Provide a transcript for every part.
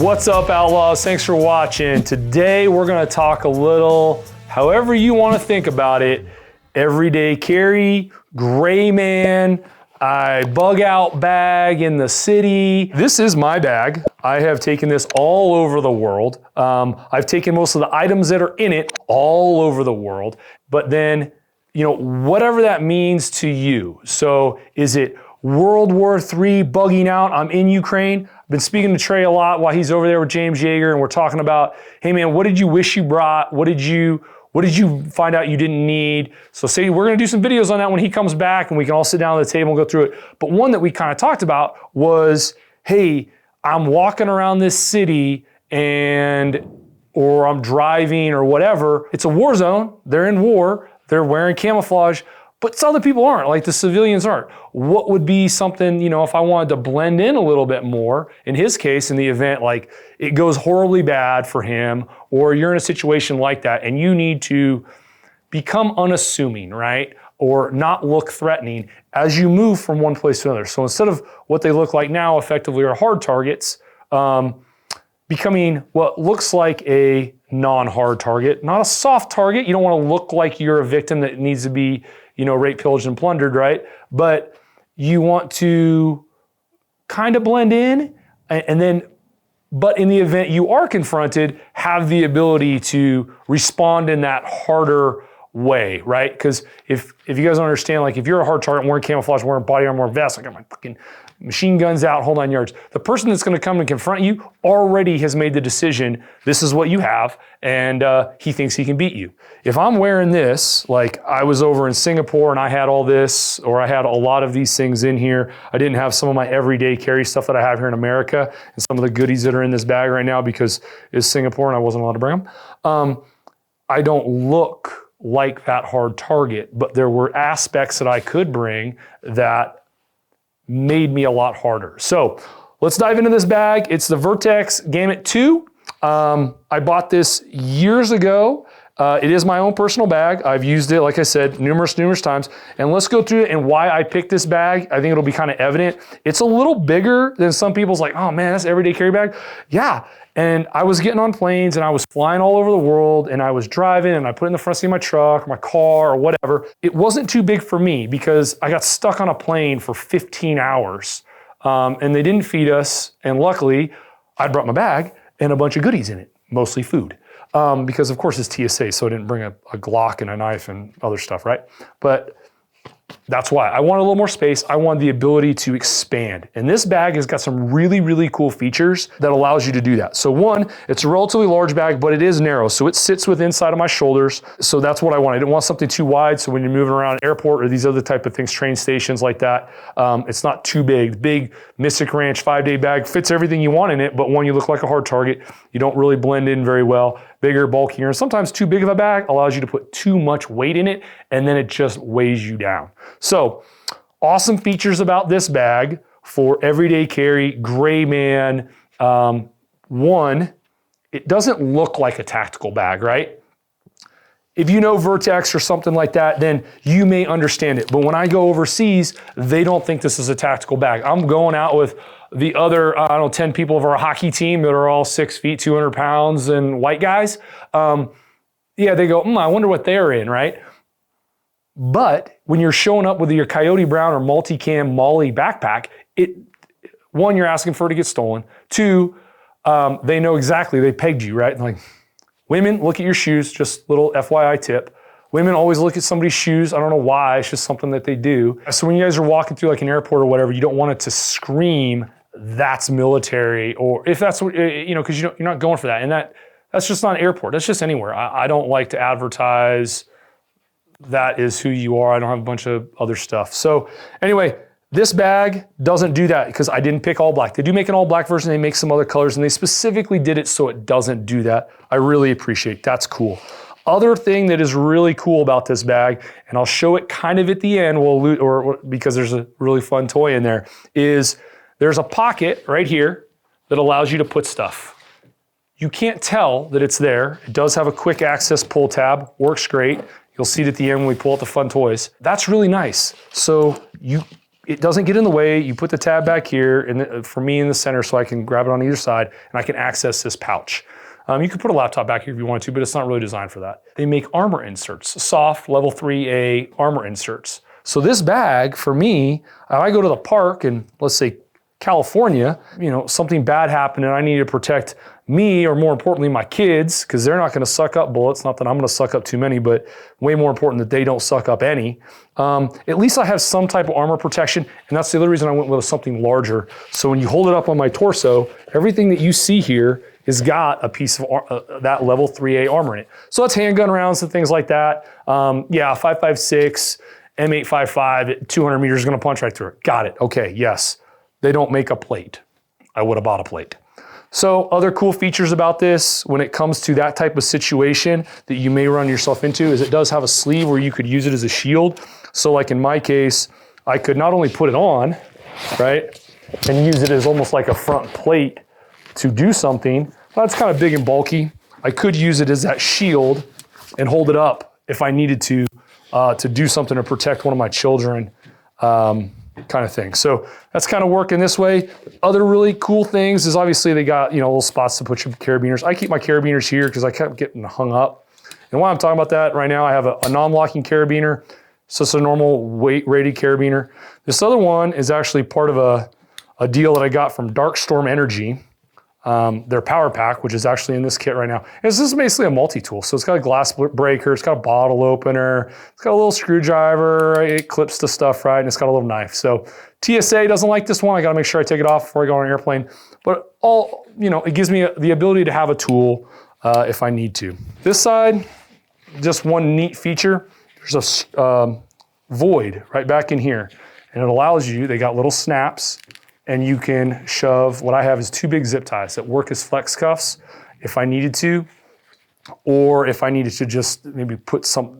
What's up, Outlaws? Thanks for watching. Today we're gonna talk a little, however you wanna think about it, everyday carry, gray man, bug out bag in the city. This is my bag. I have taken this all over the world. I've taken most of the items that are in it all over the world, but then, you know, whatever that means to you. So is it World War III bugging out? I'm in Ukraine. I've been speaking to Trey a lot while he's over there with James Yeager, and we're talking about, hey man, what did you wish you brought? What did you find out you didn't need? So say we're gonna do some videos on that when he comes back and we can all sit down at the table and go through it. But one that we kind of talked about was, hey, I'm walking around this city or I'm driving or whatever. It's a war zone, they're in war, they're wearing camouflage, but some other people aren't, like the civilians aren't. What would be something, you know, if I wanted to blend in a little bit more, in his case, in the event like it goes horribly bad for him, or you're in a situation like that and you need to become unassuming, right? Or not look threatening as you move from one place to another. So instead of what they look like now effectively are hard targets, becoming what looks like a non-hard target, not a soft target. You don't want to look like you're a victim that needs to be, you know, raped, pillaged, and plundered, right? But you want to kind of blend in but in the event you are confronted, have the ability to respond in that harder way, right? Because if you guys don't understand, like if you're a hard target, wearing camouflage, wearing body armor, vest, I got my fucking machine guns out, whole 9 yards. The person that's gonna come and confront you already has made the decision, this is what you have, and he thinks he can beat you. If I'm wearing this, like I was over in Singapore and I had all this, or I had a lot of these things in here, I didn't have some of my everyday carry stuff that I have here in America, and some of the goodies that are in this bag right now because it's Singapore and I wasn't allowed to bring them. I don't look like that hard target, but there were aspects that I could bring that made me a lot harder. So let's dive into this bag. It's the Vertex Gamut 2. I bought this years ago. It is my own personal bag. I've used it, like I said, numerous times. And let's go through it and why I picked this bag. I think it'll be kind of evident. It's a little bigger than some people's like, oh man, that's an everyday carry bag. Yeah. And I was getting on planes and I was flying all over the world and I was driving and I put it in the front seat of my truck or my car or whatever. It wasn't too big for me because I got stuck on a plane for 15 hours and they didn't feed us. And luckily I brought my bag and a bunch of goodies in it, mostly food. Because of course it's TSA, so I didn't bring a Glock and a knife and other stuff, right? But that's why. I wanted a little more space. I wanted the ability to expand. And this bag has got some really cool features that allows you to do that. So one, it's a relatively large bag, but it is narrow. So it sits with inside of my shoulders. So that's what I wanted. I didn't want something too wide. So when you're moving around an airport or these other type of things, train stations like that, it's not too big. Big Mystic Ranch 5-day bag fits everything you want in it, but one, you look like a hard target. You don't really blend in very well. Bigger, bulkier, and sometimes too big of a bag allows you to put too much weight in it and then it just weighs you down. So awesome features about this bag for everyday carry, gray man. One, it doesn't look like a tactical bag, right? If you know Vertex or something like that, then you may understand it. But when I go overseas, they don't think this is a tactical bag. I'm going out with the other, 10 people of our hockey team that are all 6 feet, 200 pounds and white guys. Yeah, they go, I wonder what they're in, right? But when you're showing up with your Coyote Brown or multicam Molly backpack, one, you're asking for it to get stolen. Two, they know exactly, they pegged you, right? Like, women, look at your shoes, just little FYI tip. Women always look at somebody's shoes. I don't know why, it's just something that they do. So when you guys are walking through like an airport or whatever, you don't want it to scream, that's military, or if that's what, because you're not going for that. And that's just not an airport, that's just anywhere. I don't like to advertise that is who you are. I don't have a bunch of other stuff. So anyway, this bag doesn't do that because I didn't pick all black. They do make an all black version, they make some other colors, and they specifically did it so it doesn't do that. I really appreciate, that's cool. Other thing that is really cool about this bag, and I'll show it kind of at the end, because there's a really fun toy in there, is there's a pocket right here that allows you to put stuff. You can't tell that it's there. It does have a quick access pull tab, works great. You'll see it at the end when we pull out the fun toys. That's really nice. So it doesn't get in the way. You put the tab back here, and for me in the center, so I can grab it on either side, and I can access this pouch. You could put a laptop back here if you want to, but it's not really designed for that. They make armor inserts, soft level 3A armor inserts. So this bag, for me, if I go to the park and let's say California, you know, something bad happened and I need to protect me, or more importantly, my kids, because they're not going to suck up bullets. Not that I'm going to suck up too many, but way more important that they don't suck up any. At least I have some type of armor protection, and that's the other reason I went with something larger. So when you hold it up on my torso, everything that you see here has got a piece of that level 3A armor in it. So that's handgun rounds and things like that. Yeah, 5.56, M855 at 200 meters is going to punch right through it. Got it. Okay, yes. They don't make a plate. I would have bought a plate. So other cool features about this when it comes to that type of situation that you may run yourself into is it does have a sleeve where you could use it as a shield. So like in my case, I could not only put it on, right, and use it as almost like a front plate to do something. That's kind of big and bulky. I could use it as that shield and hold it up if I needed to do something to protect one of my children, kind of thing. So that's kind of working this way. Other really cool things is obviously they got, you know, little spots to put your carabiners. I keep my carabiners here because I kept getting hung up. And while I'm talking about that right now, I have a non-locking carabiner. So it's a normal weight rated carabiner. This other one is actually part of a deal that I got from Dark Storm Energy. Their power pack, which is actually in this kit right now. And this is basically a multi-tool. So it's got a glass breaker, it's got a bottle opener, it's got a little screwdriver, right? It clips the stuff right, and it's got a little knife. So TSA doesn't like this one. I gotta make sure I take it off before I go on an airplane. But all, you know, it gives me the ability to have a tool if I need to. This side, just one neat feature, there's a void right back in here. And it allows you, they got little snaps, and you can shove, what I have is 2 big zip ties that work as flex cuffs if I needed to, or if I needed to just maybe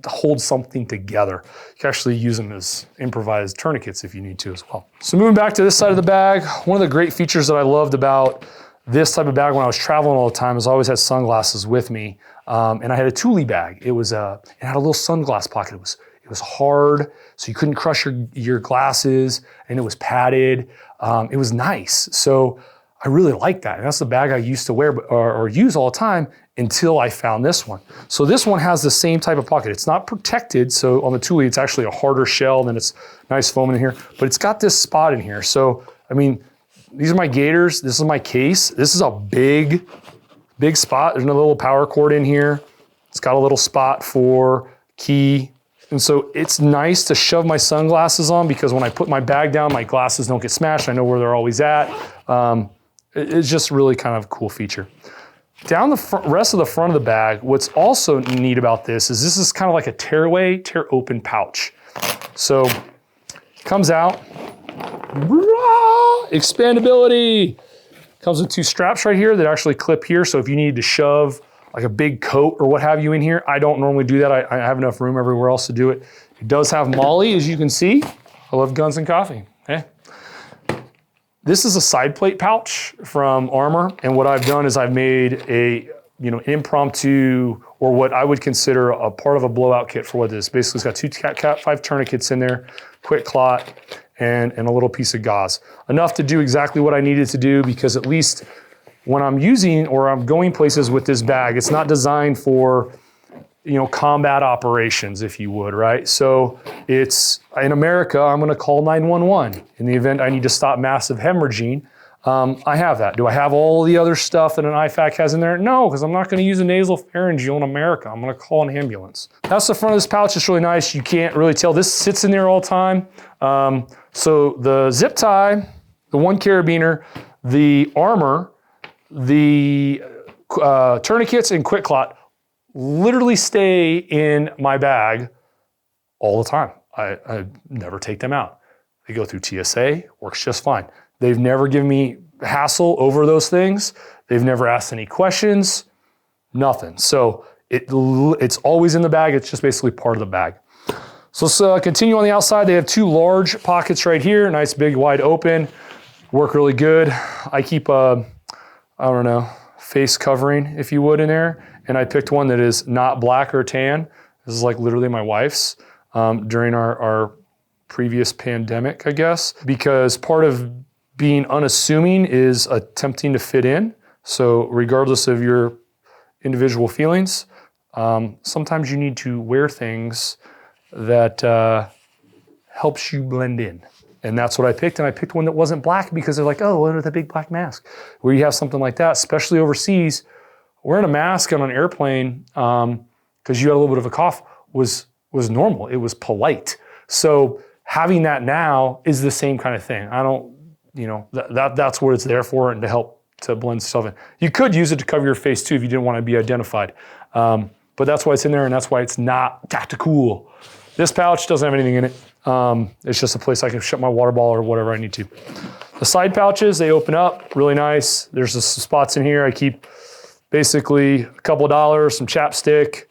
hold something together. You can actually use them as improvised tourniquets if you need to as well. So moving back to this side of the bag, one of the great features that I loved about this type of bag when I was traveling all the time is I always had sunglasses with me, and I had a Thule bag. It had a little sunglass pocket. It was hard, so you couldn't crush your glasses, and it was padded. It was nice. So I really like that. And that's the bag I used to wear or use all the time until I found this one. So this one has the same type of pocket. It's not protected. So on the Thule, it's actually a harder shell, and then it's nice foam in here, but it's got this spot in here. So, I mean, these are my gaiters. This is my case. This is a big, big spot. There's another little power cord in here. It's got a little spot for key. And so it's nice to shove my sunglasses on because when I put my bag down, my glasses don't get smashed. I know where they're always at. It's just really kind of a cool feature. Down the rest of the front of the bag, what's also neat about this is kind of like a tear open pouch. So it comes out, expandability. Comes with 2 straps right here that actually clip here. So if you need to shove like a big coat or what have you in here. I don't normally do that. I have enough room everywhere else to do it. It does have Molly, as you can see. I love guns and coffee. Okay. This is a side plate pouch from Armor, and what I've done is I've made an impromptu, or what I would consider a part of a blowout kit for what this is. Basically, it's got 2 Cat 5 tourniquets in there, quick clot, and a little piece of gauze. Enough to do exactly what I needed to do, because at least when I'm using or I'm going places with this bag, it's not designed for, combat operations, if you would, right? So it's, in America, I'm gonna call 911 in the event I need to stop massive hemorrhaging. I have that. Do I have all the other stuff that an IFAC has in there? No, because I'm not gonna use a nasal pharyngeal in America. I'm gonna call an ambulance. That's the front of this pouch. It's really nice. You can't really tell. This sits in there all the time. So the zip tie, the 1 carabiner, the Armor, the tourniquets and quick clot literally stay in my bag all the time. I never take them out. They go through TSA, works just fine. They've never given me hassle over those things. They've never asked any questions, nothing. So it's always in the bag. It's just basically part of the bag. So let's continue on the outside. They have 2 large pockets right here, nice, big, wide open, work really good. I keep face covering, if you would, in there. And I picked one that is not black or tan. This is like literally my wife's. During our previous pandemic, I guess, because part of being unassuming is attempting to fit in. So regardless of your individual feelings, sometimes you need to wear things that helps you blend in. And that's what I picked. And I picked one that wasn't black because they're like, oh, what with a big black mask? Where you have something like that, especially overseas, wearing a mask on an airplane because you had a little bit of a cough was normal. It was polite. So having that now is the same kind of thing. I don't, that's what it's there for and to help to blend stuff in. You could use it to cover your face too if you didn't want to be identified. But that's why it's in there and that's why it's not tactical. This pouch doesn't have anything in it. It's just a place I can shut my water bottle or whatever I need to. The side pouches, they open up really nice. There's some spots in here. I keep basically a couple of dollars, some chapstick.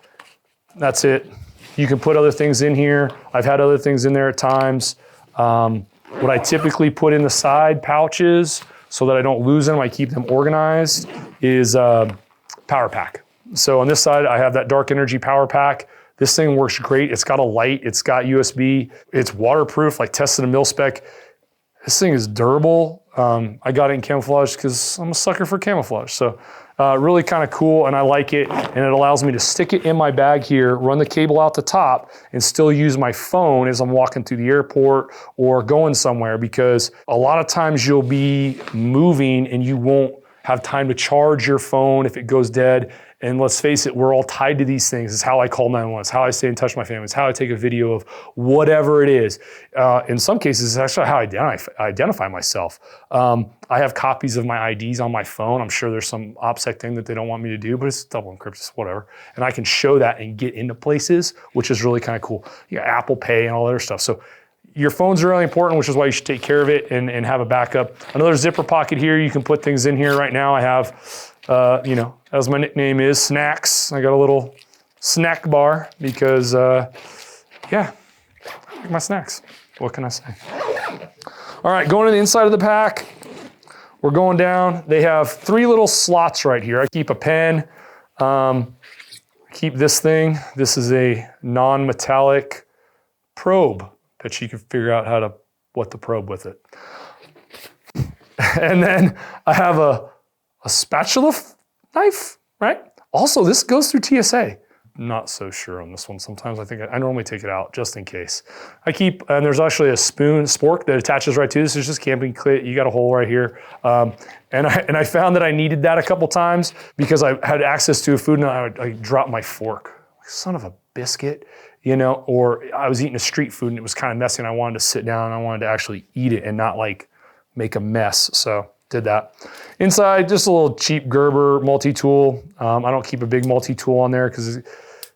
That's it. You can put other things in here. I've had other things in there at times. What I typically put in the side pouches so that I don't lose them, I keep them organized, is power pack. So on this side, I have that dark energy power pack. This thing works great. It's got a light, it's got USB, it's waterproof, like tested in mil spec. This thing is durable. I got it in camouflage because I'm a sucker for camouflage. So really kind of cool and I like it. And it allows me to stick it in my bag here, run the cable out the top and still use my phone as I'm walking through the airport or going somewhere, because a lot of times you'll be moving and you won't have time to charge your phone if it goes dead. And let's face it, we're all tied to these things. It's how I call 911. It's how I stay in touch with my family. It's how I take a video of whatever it is. In some cases, it's actually how I identify myself. I have copies of my IDs on my phone. I'm sure there's some OPSEC thing that they don't want me to do, but it's double encrypted, it's whatever. And I can show that and get into places, which is really kind of cool. You got Apple Pay and all that other stuff. So your phones are really important, which is why you should take care of it and have a backup. Another zipper pocket here. You can put things in here. Right now I have, as my nickname is, snacks. I got a little snack bar because, I like my snacks. What can I say? All right, going to the inside of the pack. We're going down. They have 3 little slots right here. I keep a pen. Keep this thing. This is a non-metallic probe that you can figure out what to probe with it. And then I have a spatula knife, right? Also, this goes through TSA. Not so sure on this one. Sometimes I normally take it out just in case. And there's actually a spork that attaches right to this. It's just camping kit. You got a hole right here. And I found that I needed that a couple times because I had access to a food and I dropped my fork. Son of a biscuit. Or I was eating a street food and it was kind of messy and I wanted to sit down and I wanted to actually eat it and not like make a mess. So did that. Inside, just a little cheap Gerber multi-tool. I don't keep a big multi-tool on there because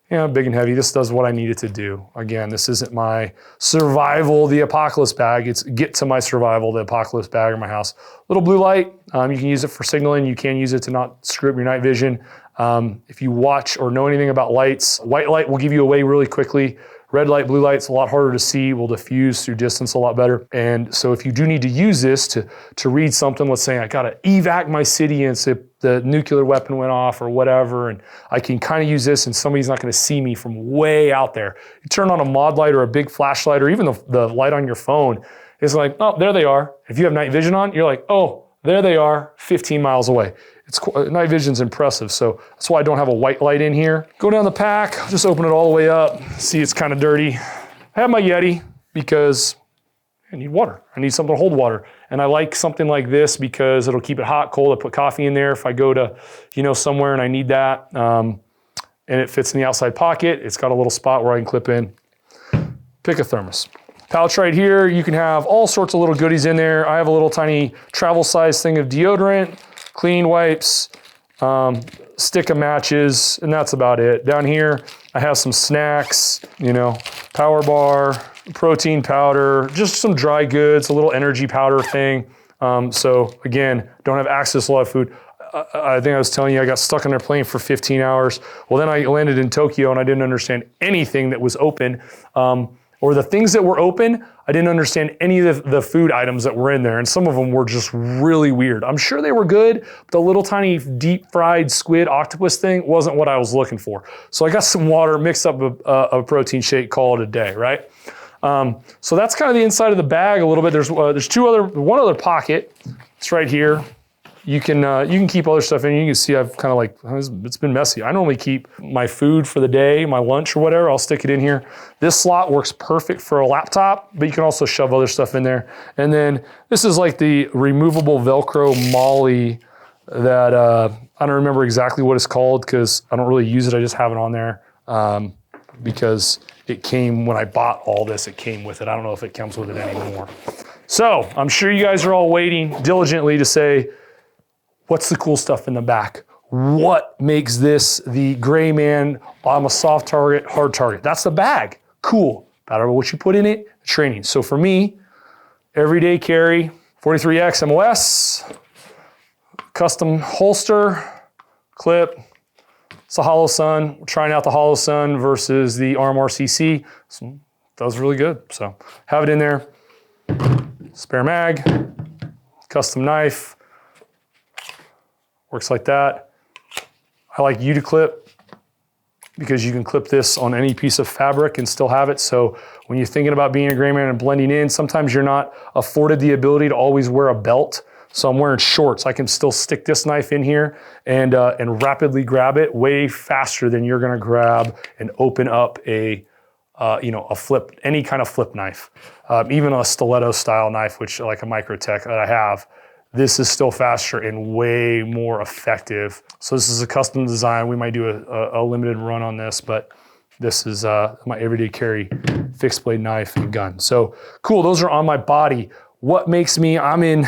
big and heavy. This does what I need it to do. Again, this isn't my survival, the apocalypse bag. It's get to my survival, the apocalypse bag in my house. Little blue light. You can use it for signaling. You can use it to not screw up your night vision. If you watch or know anything about lights, white light will give you away really quickly. Red light, blue light's a lot harder to see, will diffuse through distance a lot better. And so if you do need to use this to read something, let's say I gotta evac my city and say the nuclear weapon went off or whatever, and I can kind of use this and somebody's not gonna see me from way out there. You turn on a mod light or a big flashlight or even the light on your phone, it's like, oh, there they are. If you have night vision on, you're like, oh, there they are, 15 miles away. Night vision's impressive, so that's why I don't have a white light in here. Go down the pack, just open it all the way up. See, it's kind of dirty. I have my Yeti because I need water. I need something to hold water. And I like something like this because it'll keep it hot, cold. I put coffee in there if I go to, somewhere and I need that. And it fits in the outside pocket. It's got a little spot where I can clip in. Pick a thermos. Pouch right here, you can have all sorts of little goodies in there. I have a little tiny travel size thing of deodorant, clean wipes, stick of matches, and that's about it. Down here, I have some snacks, power bar, protein powder, just some dry goods, a little energy powder thing. So again, don't have access to a lot of food. I think I was telling you I got stuck on their plane for 15 hours. Well, then I landed in Tokyo and I didn't understand anything that was open. Or the things that were open, I didn't understand any of the food items that were in there. And some of them were just really weird. I'm sure they were good, but the little tiny deep fried squid octopus thing wasn't what I was looking for. So I got some water, mixed up a protein shake, call it a day, right? So that's kind of the inside of the bag a little bit. There's one other pocket. It's right here. You can keep other stuff in. You can see I've kind of like, it's been messy. I normally keep my food for the day, my lunch or whatever. I'll stick it in here. This slot works perfect for a laptop, but you can also shove other stuff in there. And then this is like the removable Velcro MOLLE that I don't remember exactly what it's called because I don't really use it. I just have it on there because it came when I bought all this. It came with it. I don't know if it comes with it anymore. So I'm sure you guys are all waiting diligently to say, what's the cool stuff in the back? What makes this the gray man? I'm a soft target, hard target. That's the bag. Cool. Matter what you put in it, training. So for me, everyday carry, 43X MOS, custom holster, clip. It's a Hollow Sun. We're trying out the Hollow Sun versus the Arm RCC. So that was really good. So have it in there. Spare mag, custom knife. Works like that. I like U-clip because you can clip this on any piece of fabric and still have it. So when you're thinking about being a gray man and blending in, sometimes you're not afforded the ability to always wear a belt. So I'm wearing shorts. I can still stick this knife in here and rapidly grab it way faster than you're gonna grab and open up a flip, any kind of flip knife. Even a stiletto style knife, which like a Microtech that I have, this is still faster and way more effective. So this is a custom design. We might do a limited run on this, but this is my everyday carry fixed blade knife and gun. So cool, those are on my body. What makes me, I'm in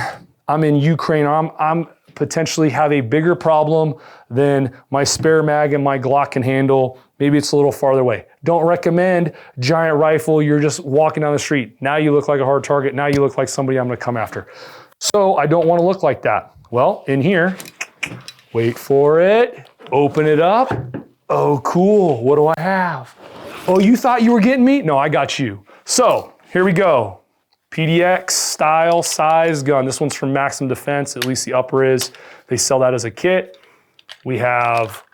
Ukraine, I'm potentially have a bigger problem than my spare mag and my Glock can handle. Maybe it's a little farther away. Don't recommend giant rifle. You're just walking down the street. Now you look like a hard target. Now you look like somebody I'm gonna come after. So I don't want to look like that. Well, in here, wait for it, open it up. Oh, cool, what do I have? Oh, you thought you were getting me? No, I got you. So here we go. PDX style size gun. This one's from Maximum Defense, at least the upper is. They sell that as a kit. We have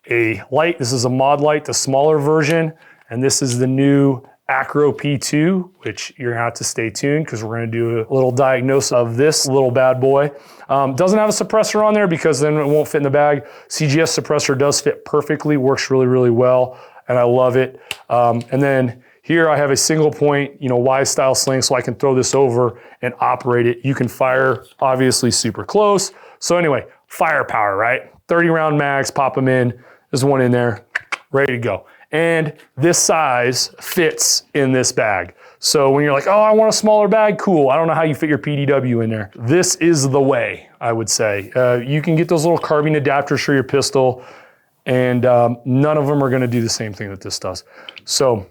a light. This is a mod light, the smaller version. And this is the new Acro P2, which you're gonna have to stay tuned because we're gonna do a little diagnosis of this little bad boy. Doesn't have a suppressor on there because then it won't fit in the bag. CGS suppressor does fit perfectly, works really, really well, and I love it. And then here I have a single point, Y style sling, so I can throw this over and operate it. You can fire, obviously super close. So anyway, firepower, right? 30 round mags, pop them in. There's one in there, ready to go. And this size fits in this bag. So when you're like, oh, I want a smaller bag, cool. I don't know how you fit your PDW in there. This is the way, I would say. You can get those little carbine adapters for your pistol, and none of them are gonna do the same thing that this does. So,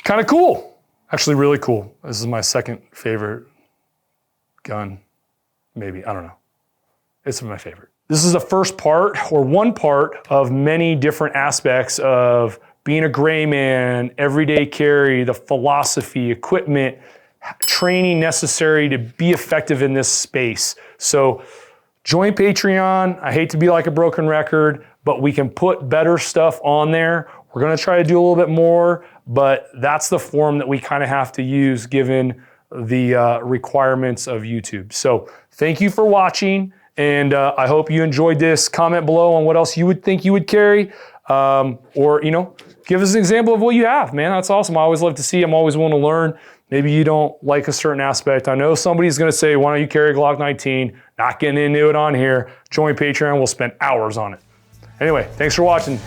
kind of cool. Actually, really cool. This is my second favorite gun, maybe, I don't know. It's my favorite. This is the first part, or one part, of many different aspects of being a gray man, everyday carry, the philosophy, equipment, training necessary to be effective in this space. So join Patreon. I hate to be like a broken record, but we can put better stuff on there. We're gonna try to do a little bit more, but that's the form that we kind of have to use given the requirements of YouTube. So thank you for watching. And I hope you enjoyed this. Comment below on what else you would think you would carry. Or, give us an example of what you have, man. That's awesome. I always love to see. I'm always willing to learn. Maybe you don't like a certain aspect. I know somebody's gonna say, why don't you carry a Glock 19? Not getting into it on here. Join Patreon, we'll spend hours on it. Anyway, thanks for watching.